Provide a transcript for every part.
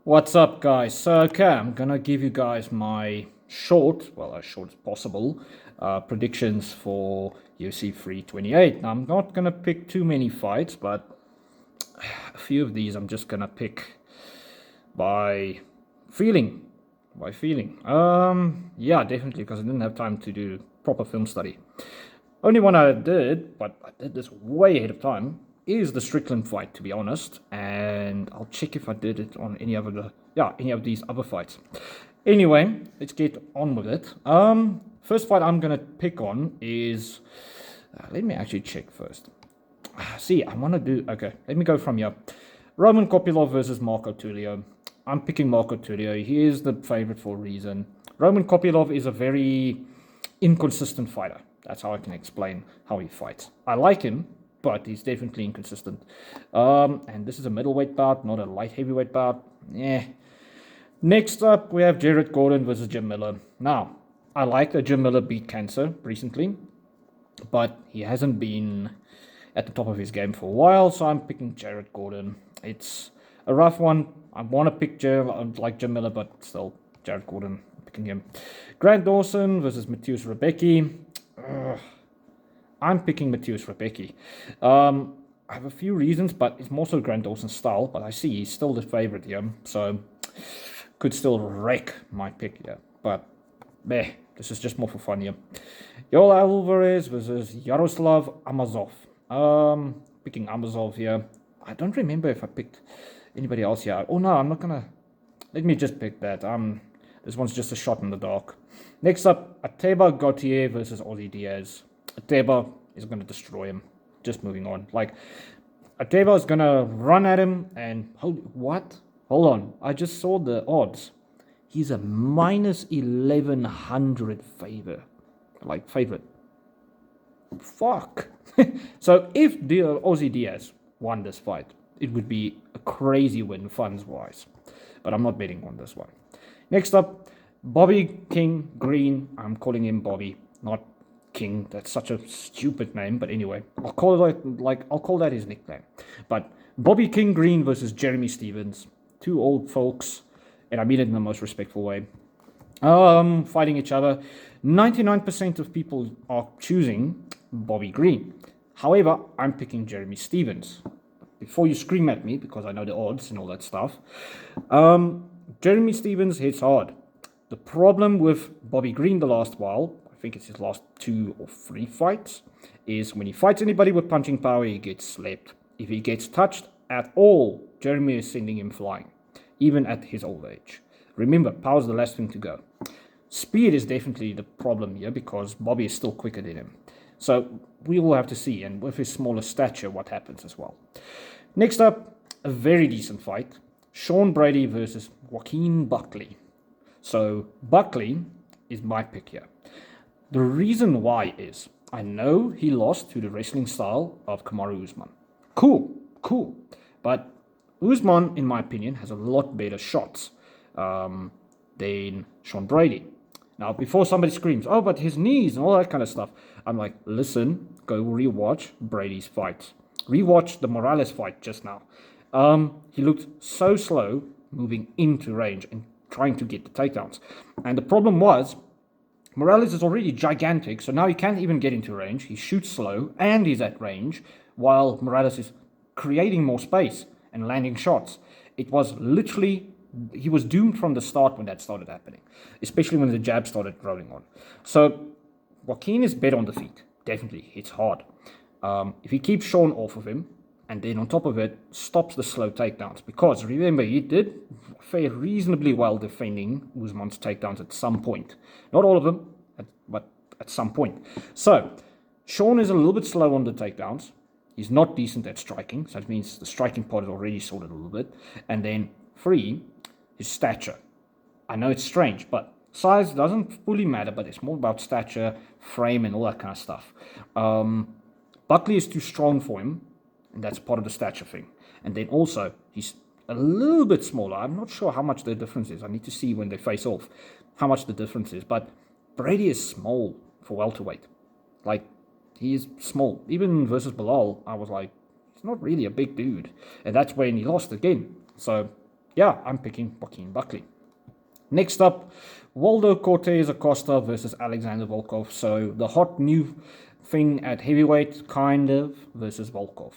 What's up, guys? So, okay, I'm gonna give you guys my as short as possible, predictions for UFC 328. Now, I'm not gonna pick too many fights, but a few of these I'm just gonna pick by feeling. By feeling. Yeah, definitely, because I didn't have time to do proper film study. Only one I did, but I did this way ahead of time, is the Strickland fight, to be honest. And I'll check if I did it on any of these other fights. Anyway, let's get on with it. First fight I'm gonna pick on is. Let me actually check first. See, I want to do. Okay, let me go from here. Roman Kopylov versus Marco Tulio. I'm picking Marco Tulio. He is the favorite for a reason. Roman Kopylov is a very inconsistent fighter. That's how I can explain how he fights. I like him, but he's definitely inconsistent. And this is a middleweight bout, not a light heavyweight bout. Yeah. Next up, we have Jared Gordon versus Jim Miller. Now, I like that Jim Miller beat cancer recently, but he hasn't been at the top of his game for a while, so I'm picking Jared Gordon. It's a rough one. I want to pick Jim Miller, but still, Jared Gordon, I'm picking him. Grant Dawson versus Mateusz Rebecki. I'm picking Mateusz Rebecki. I have a few reasons, but it's more so Grant Dawson's style, but I see he's still the favorite here, so could still wreck my pick here. But, this is just more for fun here. Yoel Alvarez versus Yaroslav Amazov. Picking Amazov here. I don't remember if I picked anybody else here. Oh no, I'm not gonna. Let me just pick that. This one's just a shot in the dark. Next up, Ateba Gautier versus Ozzy Diaz. Ateba is gonna destroy him. Just moving on. Ateba is gonna run at him and what? Hold on. I just saw the odds. He's a minus 1100 favorite. Fuck. So if Ozzy Diaz won this fight, it would be a crazy win funds-wise. But I'm not betting on this one. Next up, Bobby King Green. I'm calling him Bobby, not King. That's such a stupid name. But anyway, I'll call that his nickname. But Bobby King Green versus Jeremy Stevens. Two old folks, and I mean it in the most respectful way. Fighting each other. 99% of people are choosing Bobby Green. However, I'm picking Jeremy Stevens. Before you scream at me, because I know the odds and all that stuff, Jeremy Stevens hits hard. The problem with Bobby Green the last while, I think it's his last 2 or 3 fights, is when he fights anybody with punching power, he gets slapped. If he gets touched at all, Jeremy is sending him flying, even at his old age. Remember, power's the last thing to go. Speed is definitely the problem here because Bobby is still quicker than him. So we will have to see, and with his smaller stature, what happens as well. Next up, a very decent fight. Sean Brady versus Joaquin Buckley. So Buckley is my pick here. The reason why is I know he lost to the wrestling style of Kamaru Usman. Cool. But Usman, in my opinion, has a lot better shots than Sean Brady. Now, before somebody screams, oh, but his knees and all that kind of stuff, I'm like, listen, go rewatch Brady's fights. Rewatch the Morales fight just now. He looked so slow moving into range and trying to get the takedowns. And the problem was, Morales is already gigantic, so now he can't even get into range. He shoots slow and he's at range, while Morales is creating more space and landing shots. It was literally, he was doomed from the start when that started happening, especially when the jab started rolling on. So Joaquin is better on the feet, definitely, hits hard. If he keeps Sean off of him, and then on top of it, stops the slow takedowns, because remember, he did fare reasonably well defending Usman's takedowns at some point. Not all of them, but at some point. So, Sean is a little bit slow on the takedowns. He's not decent at striking, so that means the striking part is already sorted a little bit. And then, 3, his stature. I know it's strange, but size doesn't fully matter, but it's more about stature, frame, and all that kind of stuff. Buckley is too strong for him, and that's part of the stature thing. And then also, he's a little bit smaller. I'm not sure how much the difference is. I need to see when they face off how much the difference is. But Brady is small for welterweight. He is small. Even versus Bilal, I was like, he's not really a big dude. And that's when he lost again. So yeah, I'm picking Joaquin Buckley. Next up, Waldo Cortez Acosta versus Alexander Volkov. So the hot new thing at heavyweight, kind of, versus Volkov.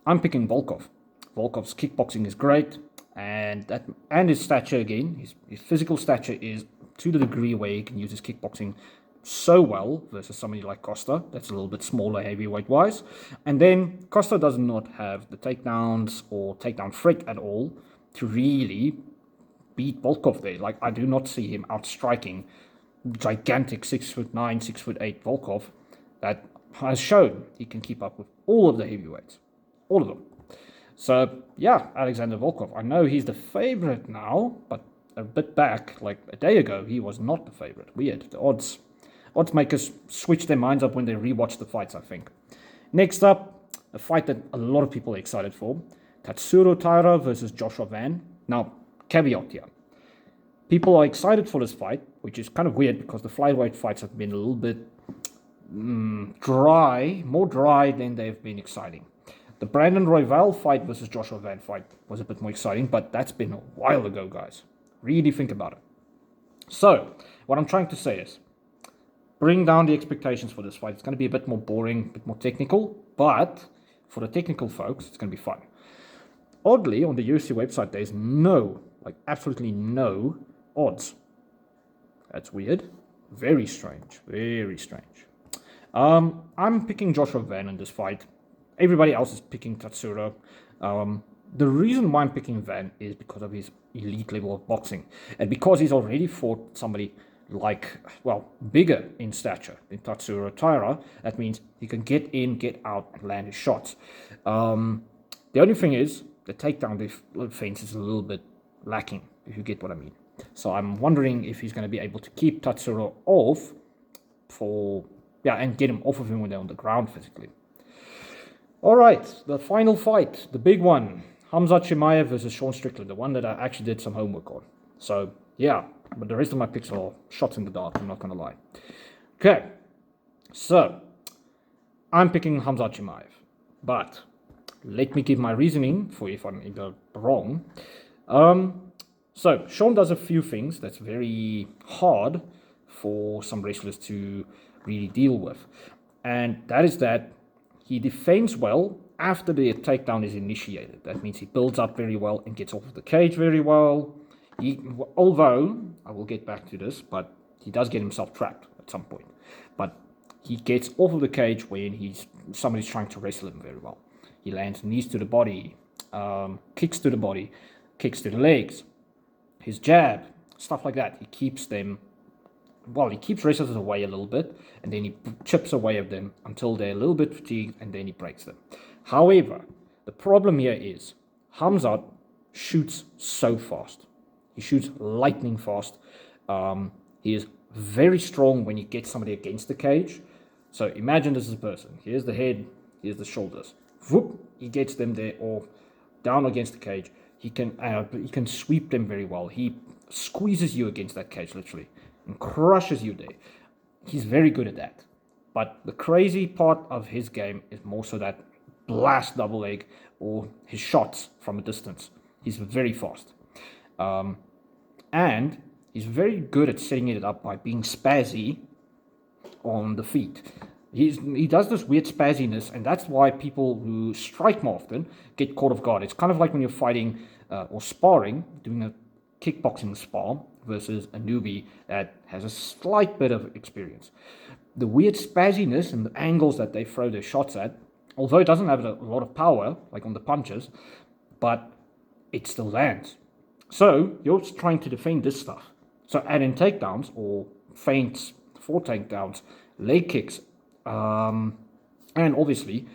I'm picking Volkov. Volkov's kickboxing is great, and his stature again, his physical stature is to the degree where he can use his kickboxing so well versus somebody like Costa that's a little bit smaller heavyweight wise. And then Costa does not have the takedowns or takedown threat at all to really beat Volkov there. Like, I do not see him outstriking gigantic 6'9", 6'8" Volkov that has shown he can keep up with all of the heavyweights, all of them. So yeah, Alexander Volkov. I know he's the favorite now, but a bit back, like a day ago, he was not the favorite. Weird. The odds makers switch their minds up when they rewatch the fights, I think. Next up, a fight that a lot of people are excited for: Tatsuro Taira versus Joshua Van. Now, caveat here. People are excited for this fight, which is kind of weird because the flyweight fights have been a little bit dry, more dry than they've been exciting. The Brandon Royval fight versus Joshua Van fight was a bit more exciting, but that's been a while ago, guys. Really think about it. So, what I'm trying to say is, bring down the expectations for this fight. It's going to be a bit more boring, a bit more technical, but for the technical folks, it's going to be fun. Oddly, on the UFC website, there's absolutely no odds. That's weird. Very strange. Very strange. I'm picking Joshua Van in this fight. Everybody else is picking Tatsuro. The reason why I'm picking Van is because of his elite level of boxing. And because he's already fought somebody bigger in stature than Tatsuro Taira, that means he can get in, get out, and land his shots. The only thing is, the takedown defense is a little bit lacking, if you get what I mean. So I'm wondering if he's going to be able to keep Tatsuro off and get him off of him when they're on the ground physically. All right, the final fight, the big one, Hamzat Chimaev versus Sean Strickland, the one that I actually did some homework on. So, yeah, but the rest of my picks are shots in the dark, I'm not going to lie. Okay, so I'm picking Hamzat Chimaev, but let me give my reasoning for if I'm either wrong. So, Sean does a few things that's very hard for some wrestlers to really deal with. And that is that he defends well after the takedown is initiated. That means he builds up very well and gets off of the cage very well. Although, I will get back to this, but he does get himself trapped at some point. But he gets off of the cage when somebody's trying to wrestle him very well. He lands knees to the body, kicks to the body, kicks to the legs, his jab, stuff like that. He keeps wrestlers away a little bit, and then he chips away at them until they're a little bit fatigued, and then he breaks them. However, the problem here is Hamzat shoots so fast. He shoots lightning fast. He is very strong when he gets somebody against the cage. So imagine this is a person. Here's the head, here's the shoulders. Whoop, he gets them there or down against the cage. He can sweep them very well. He squeezes you against that cage, literally, and crushes you there. He's very good at that. But the crazy part of his game is more so that blast double leg or his shots from a distance. He's very fast. And he's very good at setting it up by being spazzy on the feet. He does this weird spazziness, and that's why people who strike more often get caught off guard. It's kind of like when you're fighting or sparring, doing a kickboxing spar versus a newbie that has a slight bit of experience. The weird spazziness and the angles that they throw their shots at, although it doesn't have a lot of power, like on the punches, but it still lands. So you're trying to defend this stuff. So add in takedowns or feints for takedowns, leg kicks, and obviously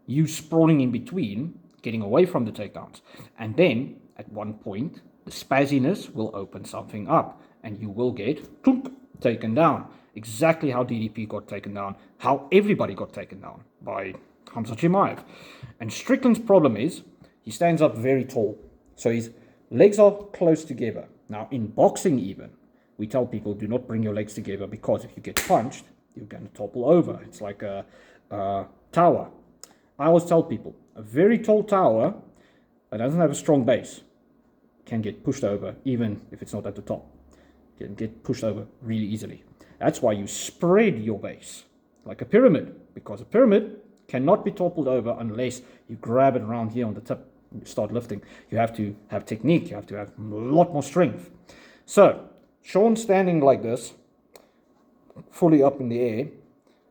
you sprawling in between, getting away from the takedowns. And then at one point, the spazziness will open something up and you will get taken down. Exactly how DDP got taken down, how everybody got taken down by Hamzat Chimaev. And Strickland's problem is he stands up very tall. So his legs are close together. Now in boxing even, we tell people do not bring your legs together because if you get punched, you're going to topple over. It's like a tower. I always tell people, a very tall tower that doesn't have a strong base can get pushed over, even if it's not at the top. It can get pushed over really easily. That's why you spread your base like a pyramid, because a pyramid cannot be toppled over unless you grab it around here on the tip. You start lifting. You have to have technique. You have to have a lot more strength. So Sean standing like this, fully up in the air,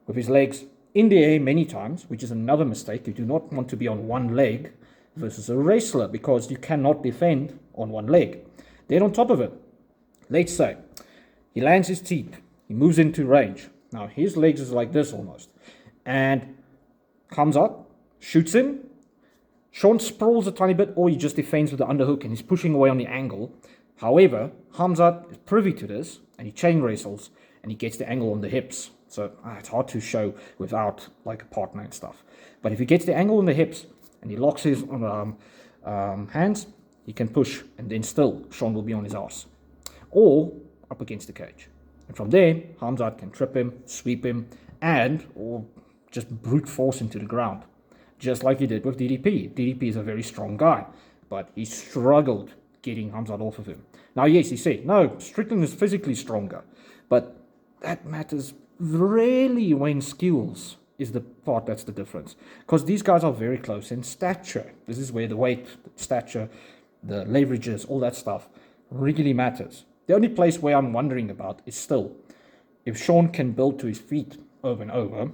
with his legs in the air many times, which is another mistake. You do not want to be on one leg versus a wrestler, because you cannot defend on one leg. Then on top of it, let's say he lands his teep, he moves into range. Now his legs is like this almost, and comes up, shoots him. Sean sprawls a tiny bit, or he just defends with the underhook and he's pushing away on the angle. However, Hamzat is privy to this, and he chain wrestles and he gets the angle on the hips. So it's hard to show without like a partner and stuff. But if he gets the angle on the hips and he locks his hands, he can push, and then still Sean will be on his ass or up against the cage. And from there, Hamzat can trip him, sweep him, or just brute force him to the ground, just like he did with DDP. DDP is a very strong guy, but he struggled getting Hamzat off of him. Now, yes, he said, no, Strickland is physically stronger, but that matters really when skills is the part that's the difference. Because these guys are very close in stature. This is where the weight, the stature, the leverages, all that stuff really matters. The only place where I'm wondering about is still, if Sean can build to his feet over and over,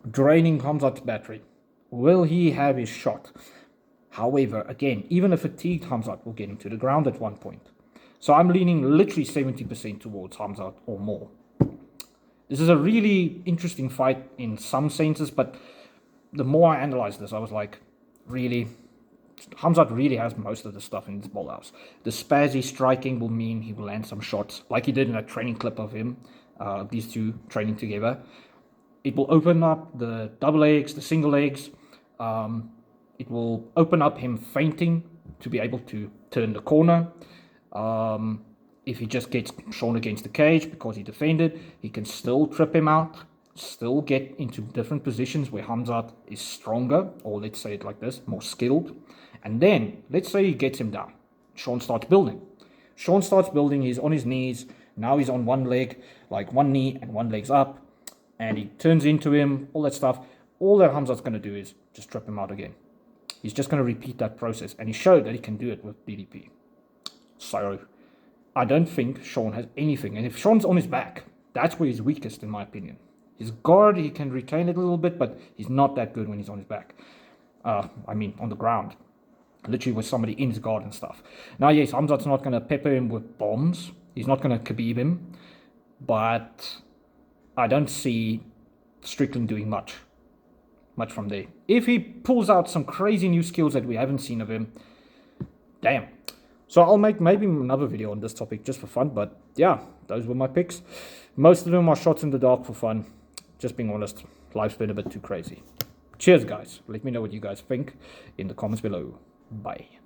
draining Hamzat's battery, will he have his shot? However, again, even a fatigued Hamzat will get him to the ground at one point. So I'm leaning literally 70% towards Hamzat or more. This is a really interesting fight in some senses, but the more I analyzed this, I was like, really, Hamzat really has most of the stuff in his ball house. The spazzy striking will mean he will land some shots, like he did in that training clip of him, these two training together. It will open up the double legs, the single legs. It will open up him feinting to be able to turn the corner. If he just gets Sean against the cage because he defended, he can still trip him out, still get into different positions where Hamzat is stronger, or let's say it like this, more skilled. And then, let's say he gets him down. Sean starts building. He's on his knees. Now he's on one leg, like one knee and one leg's up. And he turns into him, all that stuff. All that Hamzat's going to do is just trip him out again. He's just going to repeat that process. And he showed that he can do it with DDP. So I don't think Sean has anything. And if Sean's on his back, that's where he's weakest, in my opinion. His guard, he can retain it a little bit, but he's not that good when he's on his back. On the ground. Literally with somebody in his guard and stuff. Now, yes, Hamzat's not going to pepper him with bombs. He's not going to Khabib him. But I don't see Strickland doing much from there. If he pulls out some crazy new skills that we haven't seen of him, damn. So I'll make maybe another video on this topic just for fun, but yeah, those were my picks. Most of them are shots in the dark for fun. Just being honest, life's been a bit too crazy. Cheers, guys. Let me know what you guys think in the comments below. Bye.